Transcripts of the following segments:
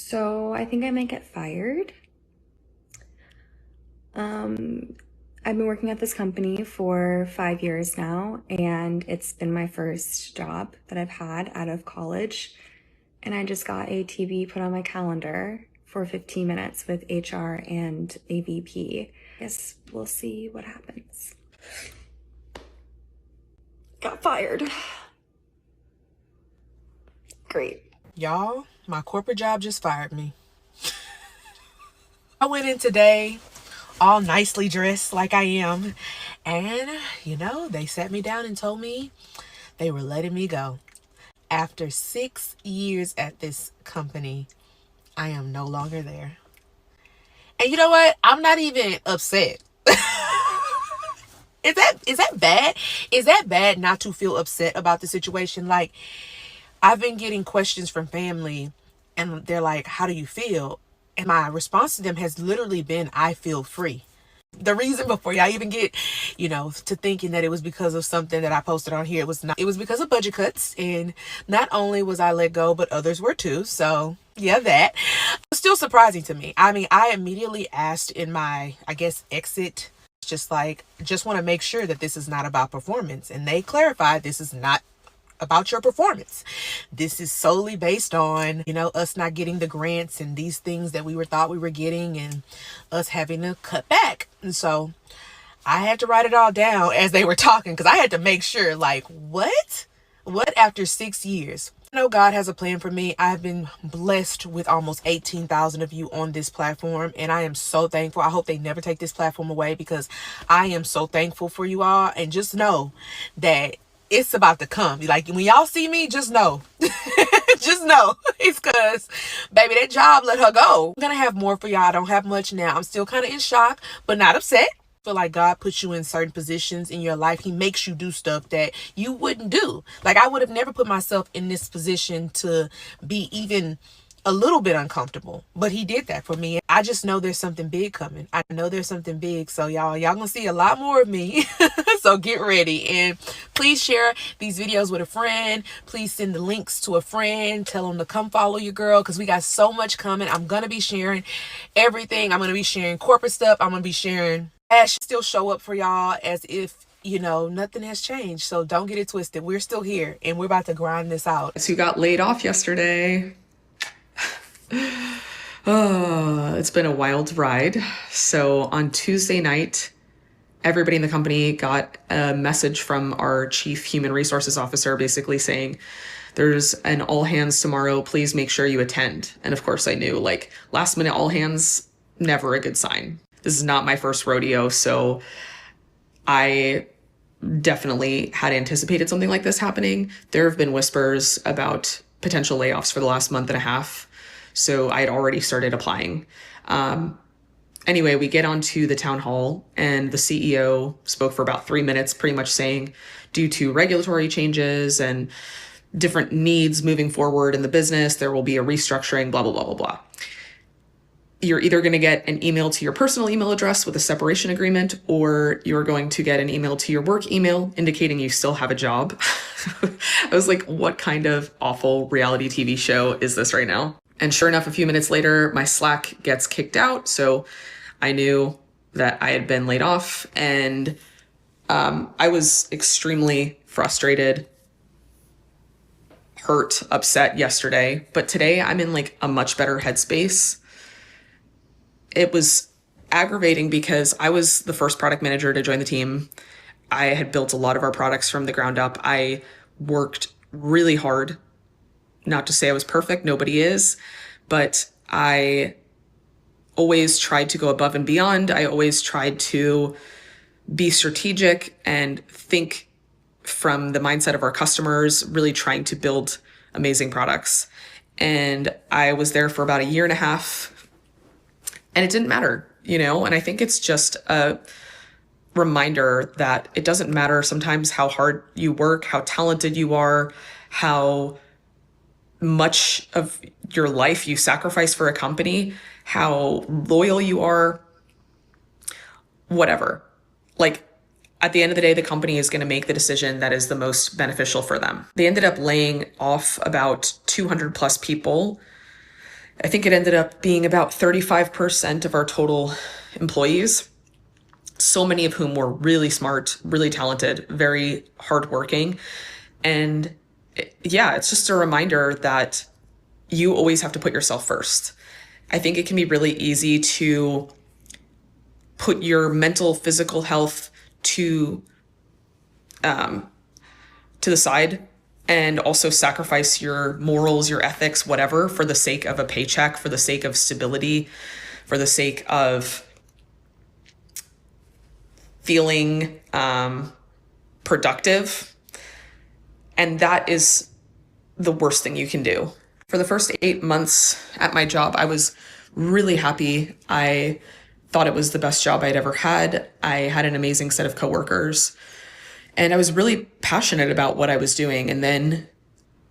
So I think I might get fired. I've been working at this company for 5 years now, and it's been my first job that I've had out of college. And I just got a TV put on my calendar for 15 minutes with HR and a VP. I guess we'll see what happens. Got fired. Great. Y'all, my corporate job just fired me. I went in today all nicely dressed like I am, and they sat me down and told me they were letting me go. After 6 years at this company, I am no longer there. And you know what? I'm not even upset. Is that bad? Is that bad not to feel upset about the situation? Like, I've been getting questions from family and they're like, how do you feel? And my response to them has literally been, I feel free. The reason, before y'all even get, to thinking that it was because of something that I posted on here, it was not. It was because of budget cuts. And not only was I let go, but others were too. So yeah, that was still surprising to me. I mean, I immediately asked in my, exit, just want to make sure that this is not about performance. And they clarified, this is not about your performance. This is solely based on, us not getting the grants and these things that we thought we were getting, and us having to cut back. And so I had to write it all down as they were talking, because I had to make sure, what after 6 years? I know God has a plan for me. I've been blessed with almost 18,000 of you on this platform, and I am so thankful. I hope they never take this platform away, because I am so thankful for you all. And just know that it's about to come. Like, when y'all see me, just know. Just know. It's because, baby, that job let her go. I'm going to have more for y'all. I don't have much now. I'm still kind of in shock, but not upset. I feel like God puts you in certain positions in your life. He makes you do stuff that you wouldn't do. Like, I would have never put myself in this position to be even a little bit uncomfortable, but he did that for me. I just know there's something big coming. I know there's something big. So y'all gonna see a lot more of me. So get ready, and please share these videos with a friend. Please send the links to a friend. Tell them to come follow your girl, because we got so much coming. I'm gonna be sharing everything. I'm gonna be sharing corporate stuff. I'm gonna be sharing. I should still show up for y'all as if nothing has changed. So don't get it twisted. We're still here, and we're about to grind this out. Who got laid off yesterday? It's been a wild ride. So on Tuesday night, everybody in the company got a message from our chief human resources officer, basically saying, there's an all hands tomorrow. Please make sure you attend. And of course I knew, last minute all hands, never a good sign. This is not my first rodeo. So I definitely had anticipated something like this happening. There have been whispers about potential layoffs for the last month and a half. So I had already started applying. Anyway, we get onto the town hall, and the CEO spoke for about 3 minutes, pretty much saying, due to regulatory changes and different needs moving forward in the business, there will be a restructuring, blah, blah, blah, blah, blah. You're either going to get an email to your personal email address with a separation agreement, or you're going to get an email to your work email indicating you still have a job. I was like, what kind of awful reality TV show is this right now? And sure enough, a few minutes later, my Slack gets kicked out. So I knew that I had been laid off, and I was extremely frustrated, hurt, upset yesterday. But today I'm in a much better headspace. It was aggravating because I was the first product manager to join the team. I had built a lot of our products from the ground up. I worked really hard. Not to say I was perfect, nobody is, but I always tried to go above and beyond. I always tried to be strategic and think from the mindset of our customers, really trying to build amazing products. And I was there for about 1.5 years, and it didn't matter, and I think it's just a reminder that it doesn't matter sometimes how hard you work, how talented you are, how much of your life you sacrifice for a company, how loyal you are, whatever. At the end of the day, the company is going to make the decision that is the most beneficial for them. They ended up laying off about 200 plus people I think it ended up being about 35% of our total employees, so many of whom were really smart, really talented, very hardworking. And yeah, it's just a reminder that you always have to put yourself first. I think it can be really easy to put your mental, physical health to the side, and also sacrifice your morals, your ethics, whatever, for the sake of a paycheck, for the sake of stability, for the sake of feeling productive. And that is the worst thing you can do. For the first 8 months at my job, I was really happy. I thought it was the best job I'd ever had. I had an amazing set of coworkers, and I was really passionate about what I was doing. And then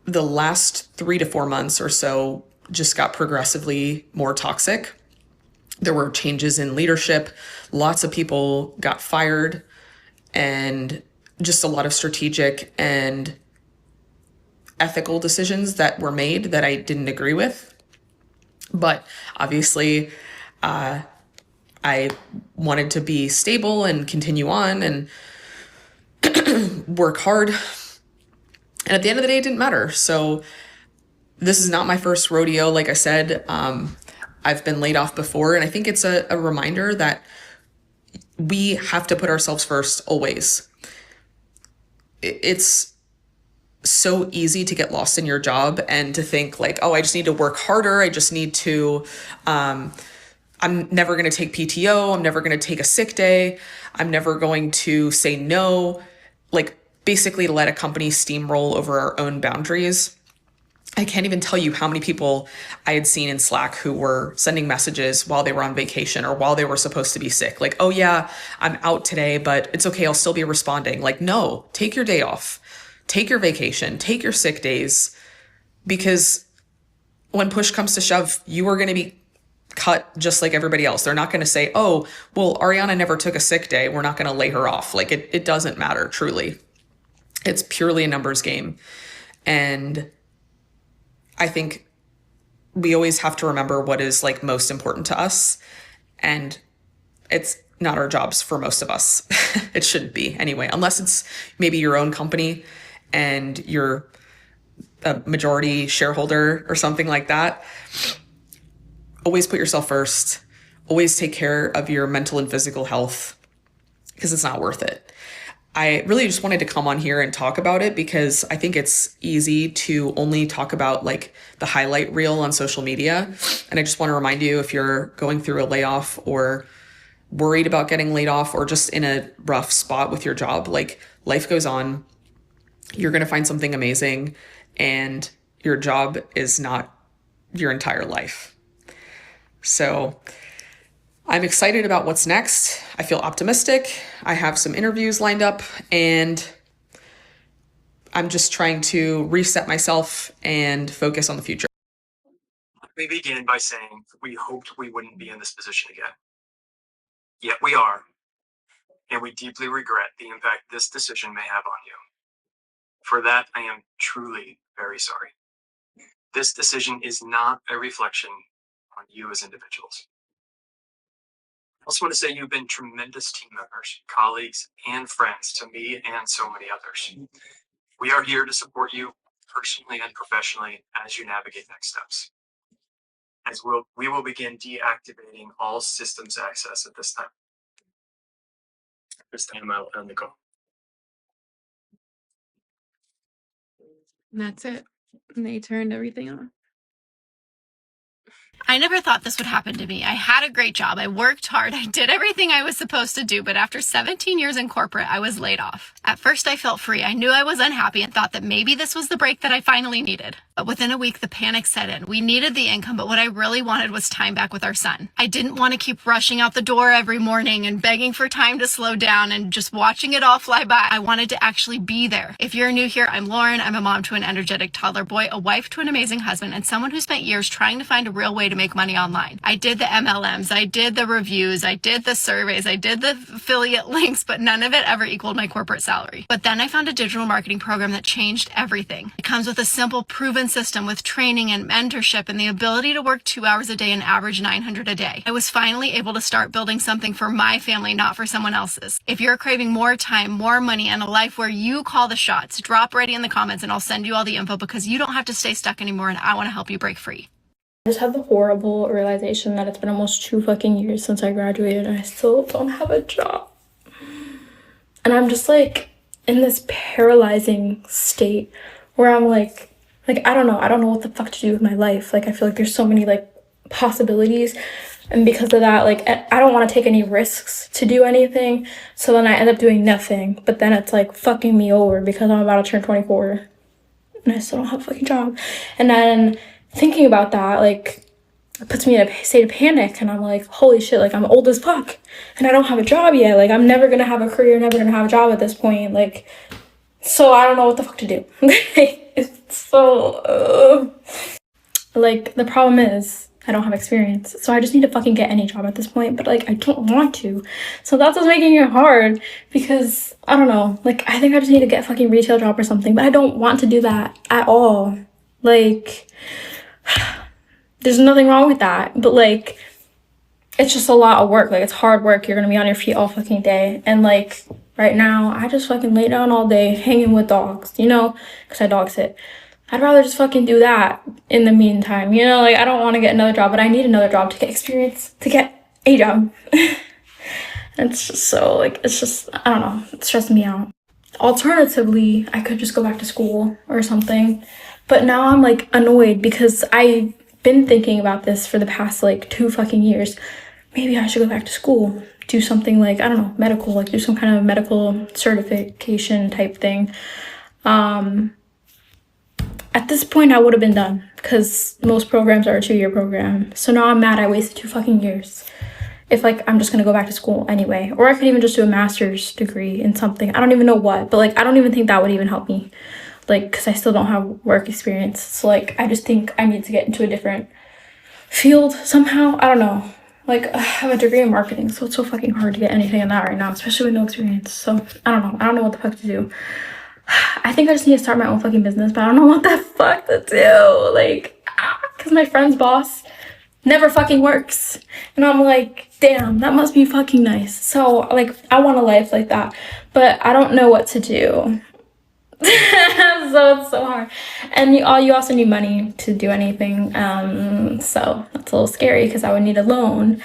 the last 3 to 4 months or so just got progressively more toxic. There were changes in leadership. Lots of people got fired, and just a lot of strategic and ethical decisions that were made that I didn't agree with. But obviously, I wanted to be stable and continue on and work hard. And at the end of the day, it didn't matter. So this is not my first rodeo. Like I said, I've been laid off before. And I think it's a reminder that we have to put ourselves first always. It's so easy to get lost in your job and to think like, oh, I just need to work harder. I just need to, I'm never going to take PTO. I'm never going to take a sick day. I'm never going to say no. Like basically let a company steamroll over our own boundaries. I can't even tell you how many people I had seen in Slack who were sending messages while they were on vacation or while they were supposed to be sick. Like, oh yeah, I'm out today, but it's okay. I'll still be responding. Like, no, take your day off, take your vacation, take your sick days, because when push comes to shove, you are going to be cut just like everybody else. They're not going to say, oh, well, Ariana never took a sick day, we're not going to lay her off. Like it doesn't matter, truly. It's purely a numbers game. And I think we always have to remember what is like most important to us. And it's not our jobs for most of us. It shouldn't be anyway, unless it's maybe your own company and you're a majority shareholder or something like that. Always put yourself first. Always take care of your mental and physical health, because it's not worth it. I really just wanted to come on here and talk about it because I think it's easy to only talk about like the highlight reel on social media. And I just want to remind you, if you're going through a layoff or worried about getting laid off or just in a rough spot with your job, like life goes on. You're going to find something amazing, and your job is not your entire life. So I'm excited about what's next. I feel optimistic. I have some interviews lined up, and I'm just trying to reset myself and focus on the future. Let me begin by saying we hoped we wouldn't be in this position again. Yet we are, and we deeply regret the impact this decision may have on you. For that, I am truly very sorry. This decision is not a reflection on you as individuals. I also want to say you've been tremendous team members, colleagues, and friends to me and so many others. We are here to support you personally and professionally as you navigate next steps. We will begin deactivating all systems access at this time. This time I will end the call. And that's it. And they turned everything off. I never thought this would happen to me. I had a great job. I worked hard. I did everything I was supposed to do. But after 17 years in corporate, I was laid off. At first, I felt free. I knew I was unhappy and thought that maybe this was the break that I finally needed. But within a week, the panic set in. We needed the income, but what I really wanted was time back with our son. I didn't want to keep rushing out the door every morning and begging for time to slow down and just watching it all fly by. I wanted to actually be there. If you're new here, I'm Lauren. I'm a mom to an energetic toddler boy, a wife to an amazing husband, and someone who spent years trying to find a real real way to make money online. I did the MLMs, I did the reviews, I did the surveys, I did the affiliate links, but none of it ever equaled my corporate salary. But then I found a digital marketing program that changed everything. It comes with a simple, proven system with training and mentorship and the ability to work 2 hours a day and average 900 a day. I was finally able to start building something for my family, not for someone else's. If you're craving more time, more money, and a life where you call the shots, drop ready in the comments and I'll send you all the info because you don't have to stay stuck anymore and I want to help you break free. I just had the horrible realization that it's been almost 2 fucking years since I graduated and I still don't have a job. And I'm just like in this paralyzing state where I'm like I don't know what the fuck to do with my life. Like I feel like there's so many like possibilities, and because of that, like I don't want to take any risks to do anything, so then I end up doing nothing. But then it's like fucking me over because I'm about to turn 24 and I still don't have a fucking job. And then thinking about that, like, it puts me in a state of panic, and I'm like, holy shit, like I'm old as fuck and I don't have a job yet. Like I'm never gonna have a career, never gonna have a job at this point. Like, so I don't know what the fuck to do. It's so like the problem is I don't have experience, so I just need to fucking get any job at this point, but like I don't want to. So that's what's making it hard, because I don't know, like I think I just need to get a fucking retail job or something, but I don't want to do that at all. Like there's nothing wrong with that, but like it's just a lot of work. Like it's hard work. You're gonna be on your feet all fucking day, and like right now I just fucking lay down all day hanging with dogs, you know, because I dog sit. I'd rather just fucking do that in the meantime, you know? Like I don't want to get another job, but I need another job to get experience, to get a job. It's just so like, it's just, I don't know, it's stressing me out. Alternatively, I could just go back to school or something, but now I'm like annoyed because I've been thinking about this for the past like 2 fucking years. Maybe I should go back to school, do something like, I don't know, medical, like do some kind of medical certification type thing. At this point, I would have been done because most programs are a 2-year program. So now I'm mad I wasted 2 fucking years. If like I'm just gonna go back to school anyway, or I could even just do a master's degree in something. I don't even know what, but like I don't even think that would even help me, like because I still don't have work experience. So like I just think I need to get into a different field somehow. I don't know. Like I have a degree in marketing, so it's so fucking hard to get anything in that right now, especially with no experience. So I don't know what the fuck to do. I think I just need to start my own fucking business, but I don't know what the fuck to do. Like, because my friend's boss never fucking works. And I'm like, damn, that must be fucking nice. So, like, I want a life like that, but I don't know what to do. So it's so hard. And you also need money to do anything. So that's a little scary because I would need a loan.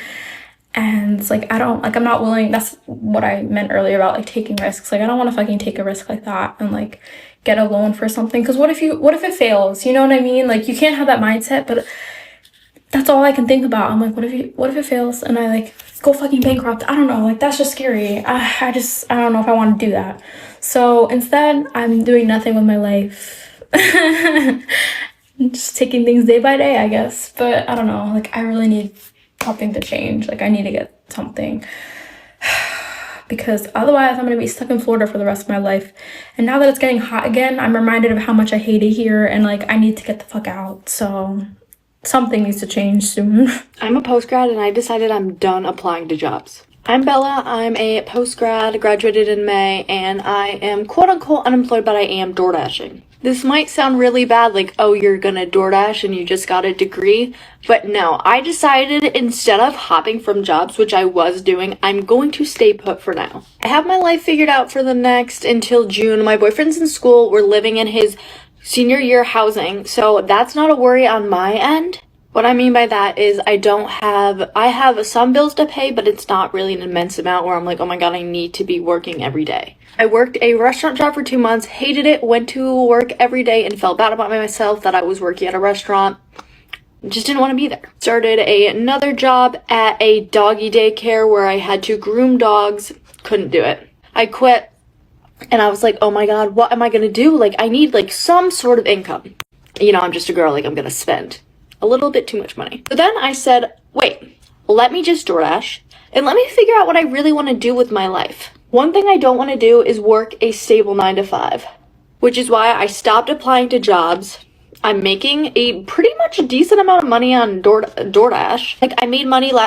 And it's like, I'm not willing. That's what I meant earlier about like taking risks. Like I don't want to fucking take a risk like that and like get a loan for something. Because what if it fails? You know what I mean? Like you can't have that mindset, but that's all I can think about. I'm like, what if it fails and I like go fucking bankrupt? I don't know. Like that's just scary. I don't know if I want to do that. So instead, I'm doing nothing with my life. Just taking things day by day, I guess. But I don't know. Like I really need something to change. Like I need to get something, because otherwise I'm gonna be stuck in Florida for the rest of my life. And now that it's getting hot again, I'm reminded of how much I hate it here, and like I need to get the fuck out. So something needs to change soon. I'm a post-grad and I decided I'm done applying to jobs. I'm Bella. I'm a post-grad, graduated in May, and I am quote-unquote unemployed, but I am door dashing. This might sound really bad, like, oh, you're gonna DoorDash and you just got a degree. But no, I decided instead of hopping from jobs, which I was doing, I'm going to stay put for now. I have my life figured out for the next until June. My boyfriend's in school. We're living in his senior year housing, so that's not a worry on my end. What I mean by that is I have some bills to pay, but it's not really an immense amount where I'm like, oh my god, I need to be working every day. I worked a restaurant job for 2 months, hated it, went to work every day and felt bad about myself that I was working at a restaurant. Just didn't want to be there. Started another job at a doggy daycare where I had to groom dogs. Couldn't do it. I quit and I was like, oh my god, what am I gonna do? Like, I need like some sort of income. You know, I'm just a girl, like I'm gonna spend a little bit too much money. So then I said, wait, let me just DoorDash and let me figure out what I really want to do with my life. One thing I don't want to do is work a stable 9 to 5, which is why I stopped applying to jobs. I'm making a pretty much decent amount of money on DoorDash. Like, I made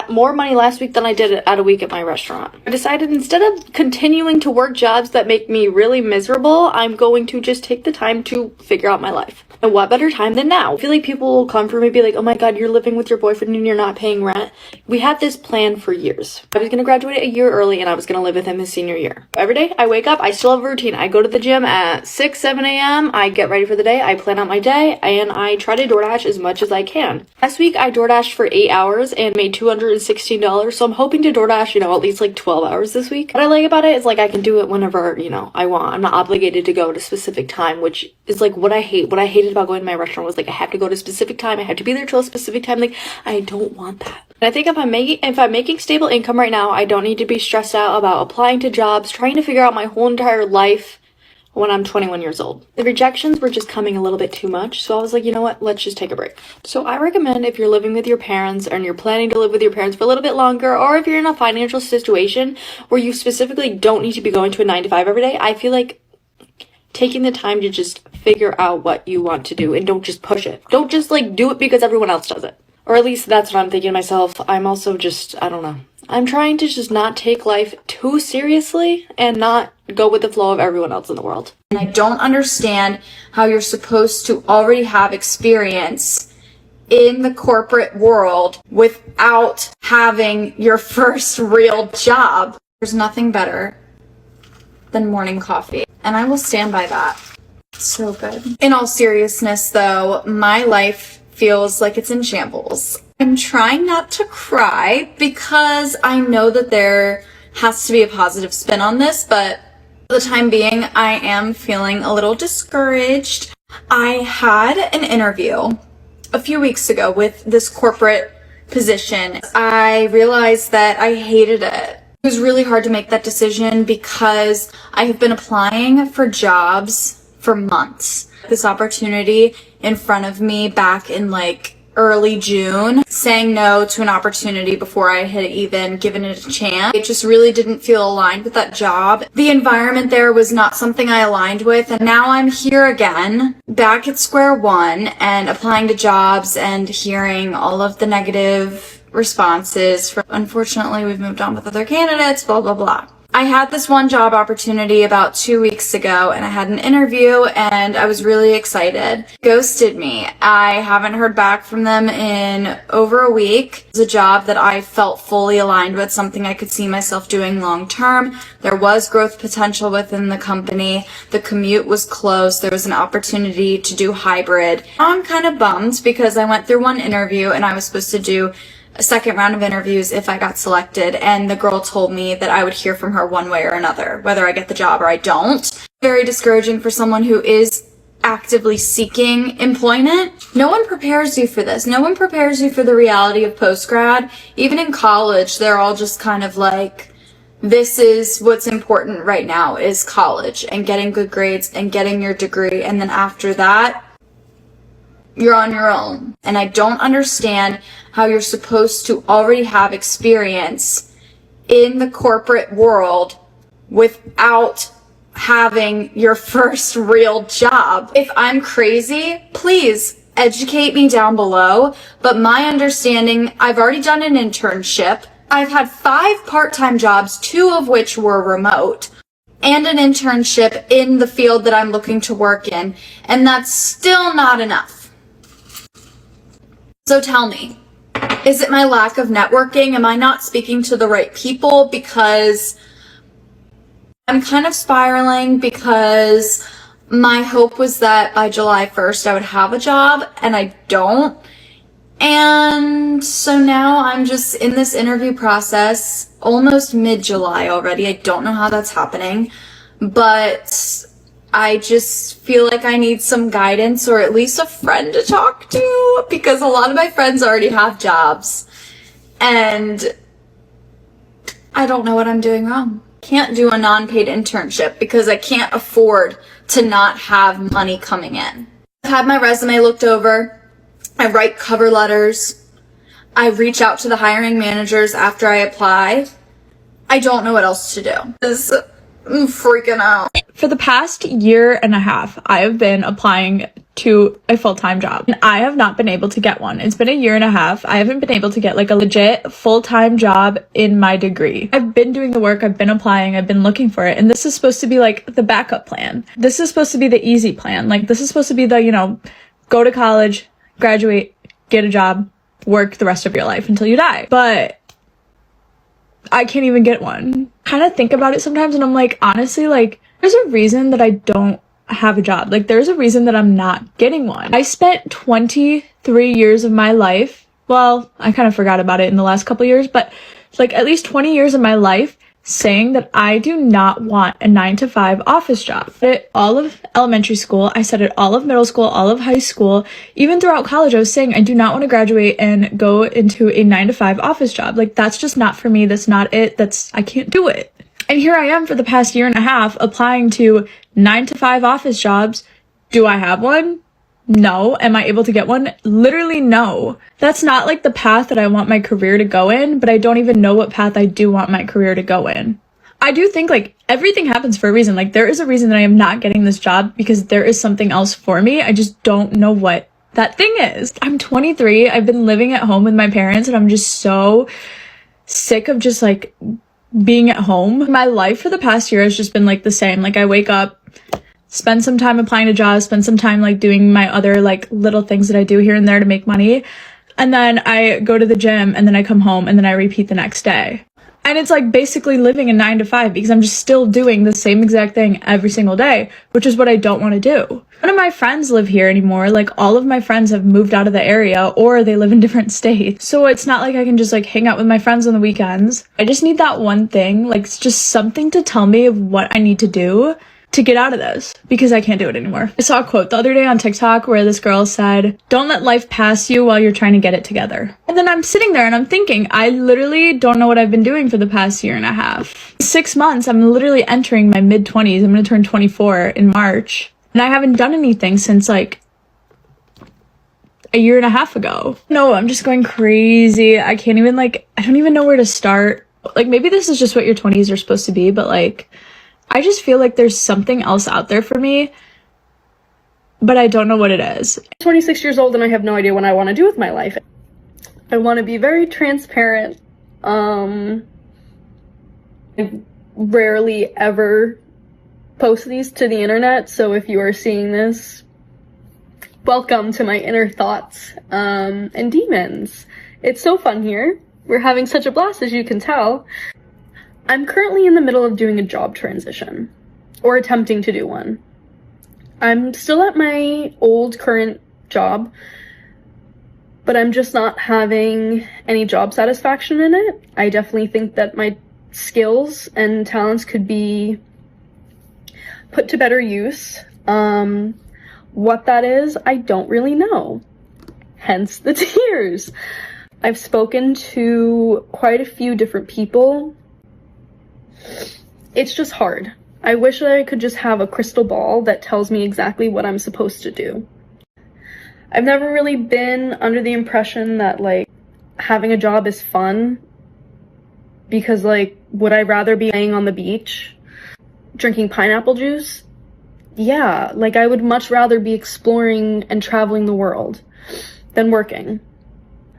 more money last week than I did at a week at my restaurant. I decided instead of continuing to work jobs that make me really miserable, I'm going to just take the time to figure out my life. And what better time than now? I feel like people will come for me and be like, oh my god, you're living with your boyfriend and you're not paying rent. We had this plan for years. I was going to graduate a year early and I was going to live with him his senior year. Every day I wake up, I still have a routine. I go to the gym at 6, 7 a.m. I get ready for the day. I plan out my day and I try to DoorDash as much as I can. Last week I DoorDashed for 8 hours and made $216. So I'm hoping to DoorDash, at least like 12 hours this week. What I like about it is like I can do it whenever, I want. I'm not obligated to go at a specific time, which is like what I hate. What I hated about going to my restaurant was like I have to go to a specific time. I have to be there till a specific time. Like, I don't want that. And I think if I'm making stable income right now, I don't need to be stressed out about applying to jobs, trying to figure out my whole entire life when I'm 21 years old. The rejections were just coming a little bit too much, so I was like, you know what, let's just take a break. So I recommend if you're living with your parents and you're planning to live with your parents for a little bit longer, or if you're in a financial situation where you specifically don't need to be going to a 9 to 5 every day, I feel like taking the time to just figure out what you want to do and don't just push it. Don't just like do it because everyone else does it. Or at least that's what I'm thinking to myself. I'm also just, I don't know. I'm trying to just not take life too seriously and not go with the flow of everyone else in the world. And I don't understand how you're supposed to already have experience in the corporate world without having your first real job. There's nothing better than morning coffee, and I will stand by that. So good. In all seriousness though, my life feels like it's in shambles. I'm trying not to cry because I know that there has to be a positive spin on this, but for the time being, I am feeling a little discouraged. I had an interview a few weeks ago with this corporate position. I realized that I hated it. It was really hard to make that decision because I have been applying for jobs for months. This opportunity in front of me back in like early June, saying no to an opportunity before I had even given it a chance. It just really didn't feel aligned with that job. The environment there was not something I aligned with, and now I'm here again, back at square one and applying to jobs and hearing all of the negative responses from, unfortunately, we've moved on with other candidates, blah, blah, blah. I had this one job opportunity about 2 weeks ago and I had an interview and I was really excited. Ghosted me. I haven't heard back from them in over a week. It was a job that I felt fully aligned with, something I could see myself doing long term. There was growth potential within the company. The commute was close. There was an opportunity to do hybrid. Now I'm kind of bummed because I went through one interview and I was supposed to do a second round of interviews if I got selected, and the girl told me that I would hear from her one way or another, whether I get the job or I don't. Very discouraging for someone who is actively seeking employment. No one prepares you for this. No one prepares you for the reality of post-grad. Even in college, they're all just kind of like, this is what's important right now is college and getting good grades and getting your degree, and then after that, you're on your own. And I don't understand how you're supposed to already have experience in the corporate world without having your first real job. If I'm crazy, please educate me down below. But my understanding, I've already done an internship. I've had 5 part-time jobs, 2 of which were remote, and an internship in the field that I'm looking to work in. And that's still not enough. So tell me, is it my lack of networking? Am I not speaking to the right people? Because I'm kind of spiraling, because my hope was that by July 1st I would have a job and I don't. And so now I'm just in this interview process, almost mid-July already. I don't know how that's happening, but I just feel like I need some guidance or at least a friend to talk to, because a lot of my friends already have jobs and I don't know what I'm doing wrong. Can't do a non-paid internship because I can't afford to not have money coming in. I've had my resume looked over. I write cover letters. I reach out to the hiring managers after I apply. I don't know what else to do. I'm freaking out. For the past year and a half, I have been applying to a full-time job, and I have not been able to get one. It's been a year and a half. I haven't been able to get like a legit full-time job in my degree. I've been doing the work, I've been applying, I've been looking for it, and this is supposed to be like the backup plan. This is supposed to be the easy plan. Like, this is supposed to be the, you know, go to college, graduate, get a job, work the rest of your life until you die. But I can't even get one. Kind of think about it sometimes and I'm like, honestly, like, there's a reason that I don't have a job. Like, there's a reason that I'm not getting one. I spent 23 years of my life, well, I kind of forgot about it in the last couple years, but like at least 20 years of my life saying that I do not want a 9-to-5 office job. I said it all of elementary school, I said it all of middle school, all of high school, even throughout college. I was saying I do not want to graduate and go into a 9-to-5 office job. Like, that's just not for me. That's not it. I can't do it. And here I am for the past year and a half applying to 9-to-5 office jobs. Do I have one? No. Am I able to get one? Literally no. That's not like the path that I want my career to go in, but I don't even know what path I do want my career to go in. I do think like everything happens for a reason. Like, there is a reason that I am not getting this job because there is something else for me. I just don't know what that thing is. I'm 23. I've been living at home with my parents and I'm just so sick of just like being at home. My life for the past year has just been like the same. Like, I wake up, spend some time applying to jobs, spend some time like doing my other like little things that I do here and there to make money. And then I go to the gym and then I come home and then I repeat the next day. And it's like basically living a 9-to-5 because I'm just still doing the same exact thing every single day, which is what I don't want to do. None of my friends live here anymore. Like, all of my friends have moved out of the area or they live in different states. So it's not like I can just like hang out with my friends on the weekends. I just need that one thing, like it's just something to tell me of what I need to do to get out of this because I can't do it anymore. I saw a quote the other day on TikTok where this girl said, "Don't let life pass you while you're trying to get it together." And then I'm sitting there and I'm thinking, I literally don't know what I've been doing for the past year and a half. 6 months, I'm literally entering my mid-20s. I'm going to turn 24 in March. And I haven't done anything since like a year and a half ago. No, I'm just going crazy. I can't even like, I don't even know where to start. Like, maybe this is just what your 20s are supposed to be, but like, I just feel like there's something else out there for me, but I don't know what it is. I'm 26 years old and I have no idea what I want to do with my life. I want to be very transparent. I rarely ever post these to the internet, so if you are seeing this, welcome to my inner thoughts and demons. It's so fun here. We're having such a blast, as you can tell. I'm currently in the middle of doing a job transition, or attempting to do one. I'm still at my old current job, but I'm just not having any job satisfaction in it. I definitely think that my skills and talents could be put to better use. What that is, I don't really know. Hence the tears. I've spoken to quite a few different people. It's just hard. I wish that I could just have a crystal ball that tells me exactly what I'm supposed to do. I've never really been under the impression that like having a job is fun, because like, would I rather be laying on the beach drinking pineapple juice? Yeah, like I would much rather be exploring and traveling the world than working.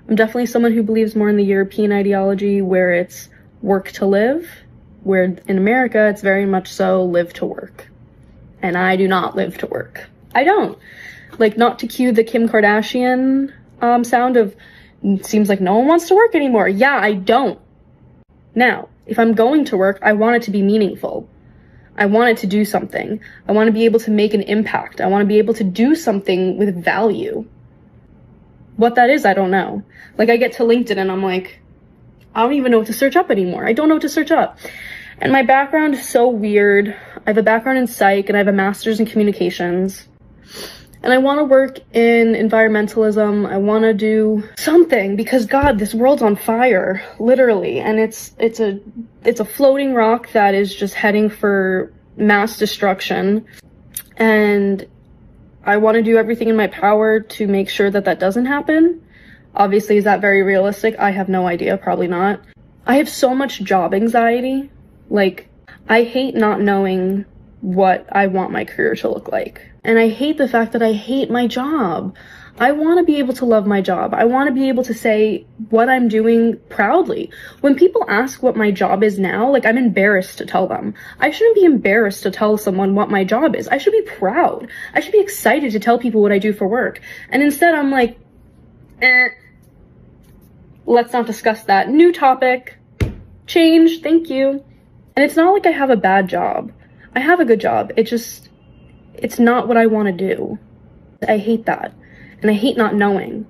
I'm definitely someone who believes more in the European ideology where it's work to live, where in America it's very much so live to work. And I do not live to work. I don't. Like, not to cue the Kim Kardashian sound of, seems like no one wants to work anymore. Yeah, I don't. Now, if I'm going to work, I want it to be meaningful. I want it to do something. I want to be able to make an impact. I want to be able to do something with value. What that is, I don't know. Like, I get to LinkedIn and I'm like, I don't even know what to search up anymore. I don't know what to search up. And my background is so weird. I have a background in psych and I have a master's in communications. And I want to work in environmentalism. I want to do something because, God, this world's on fire, literally. And it's a floating rock that is just heading for mass destruction. And I want to do everything in my power to make sure that that doesn't happen. Obviously, is that very realistic? I have no idea. Probably not. I have so much job anxiety. Like, I hate not knowing what I want my career to look like. And I hate the fact that I hate my job. I want to be able to love my job. I want to be able to say what I'm doing proudly. When people ask what my job is now, like, I'm embarrassed to tell them. I shouldn't be embarrassed to tell someone what my job is. I should be proud. I should be excited to tell people what I do for work. And instead I'm like, let's not discuss that. New topic. Change. Thank you. And it's not like I have a bad job. I have a good job. It's not what I want to do. I hate that. And I hate not knowing.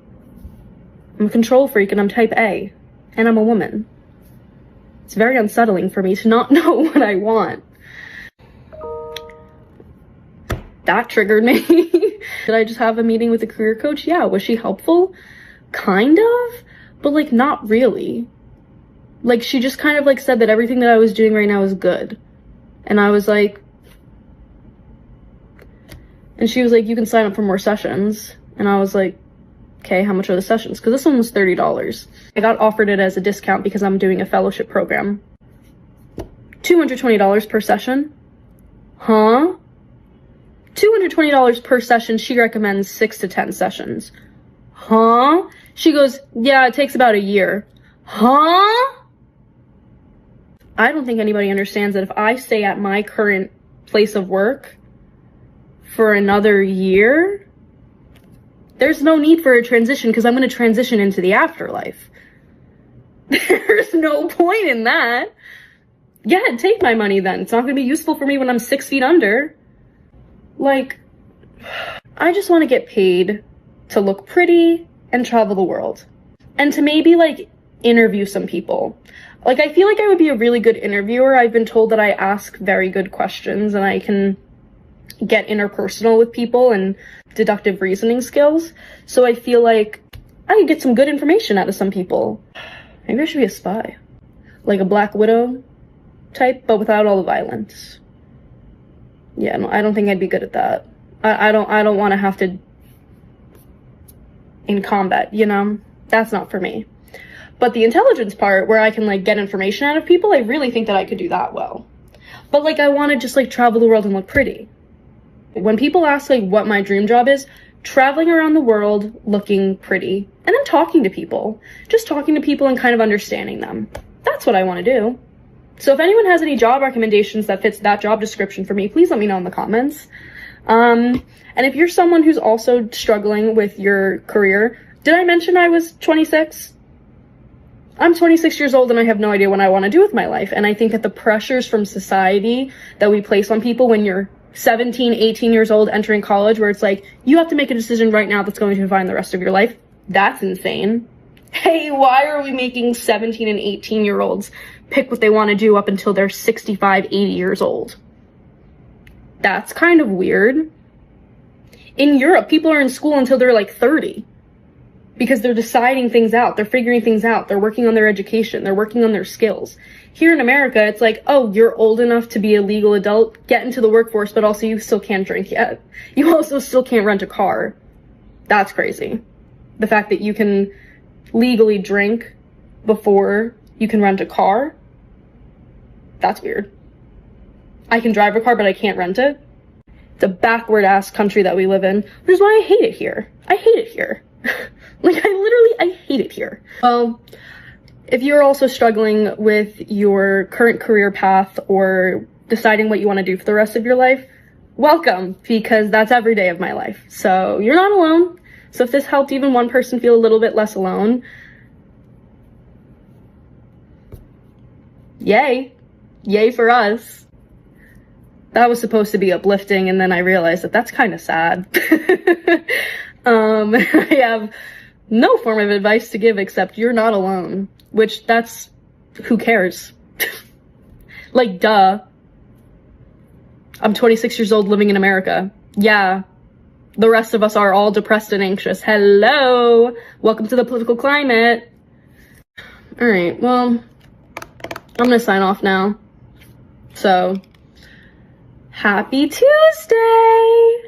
I'm a control freak and I'm type A. And I'm a woman. It's very unsettling for me to not know what I want. That triggered me. Did I just have a meeting with a career coach? Yeah. Was she helpful? Kind of. But like, not really. Like, she just kind of like said that everything that I was doing right now is good. And I was like, and she was like, you can sign up for more sessions. And I was like, okay, how much are the sessions? Because this one was $30. I got offered it as a discount because I'm doing a fellowship program. $220 per session. Huh? $220 per session. She recommends 6 to 10 sessions. Huh? She goes, yeah, it takes about a year. Huh? I don't think anybody understands that if I stay at my current place of work for another year, there's no need for a transition because I'm going to transition into the afterlife. There's no point in that. Yeah, take my money then. It's not going to be useful for me when I'm 6 feet under. Like, I just want to get paid to look pretty and travel the world. And to maybe, like, interview some people. Like, I feel like I would be a really good interviewer. I've been told that I ask very good questions and I can get interpersonal with people and deductive reasoning skills. So I feel like I could get some good information out of some people. Maybe I should be a spy. Like a Black Widow type, but without all the violence. Yeah, no, I don't think I'd be good at that. I don't want to have to in combat, you know? That's not for me. But the intelligence part, where I can, like, get information out of people, I really think that I could do that well. But, like, I want to just, like, travel the world and look pretty. When people ask, like, what my dream job is, traveling around the world looking pretty. And then talking to people. Just talking to people and kind of understanding them. That's what I want to do. So if anyone has any job recommendations that fits that job description for me, please let me know in the comments. And if you're someone who's also struggling with your career, did I mention I was 26? I'm 26 years old and I have no idea what I want to do with my life. And I think that the pressures from society that we place on people when you're 17, 18 years old entering college, where it's like, you have to make a decision right now that's going to define the rest of your life. That's insane. Hey, why are we making 17 and 18-year-olds pick what they want to do up until they're 65, 80 years old? That's kind of weird. In Europe, people are in school until they're like 30. Because they're deciding things out, they're figuring things out, they're working on their education, they're working on their skills. Here in America, it's like, oh, you're old enough to be a legal adult, get into the workforce, but also you still can't drink yet. You also still can't rent a car. That's crazy. The fact that you can legally drink before you can rent a car, that's weird. I can drive a car, but I can't rent it. It's a backward-ass country that we live in, which is why I hate it here. I hate it here. Like, I hate it here. Well, if you're also struggling with your current career path or deciding what you want to do for the rest of your life, welcome, because that's every day of my life. So you're not alone. So if this helped even one person feel a little bit less alone, yay. Yay for us. That was supposed to be uplifting, and then I realized that that's kind of sad. I have no form of advice to give except you're not alone, which that's, who cares? Like, duh. I'm 26 years old living in America. Yeah, the rest of us are all depressed and anxious. Hello, welcome to the political climate. All right, well, I'm gonna sign off now. So, happy Tuesday!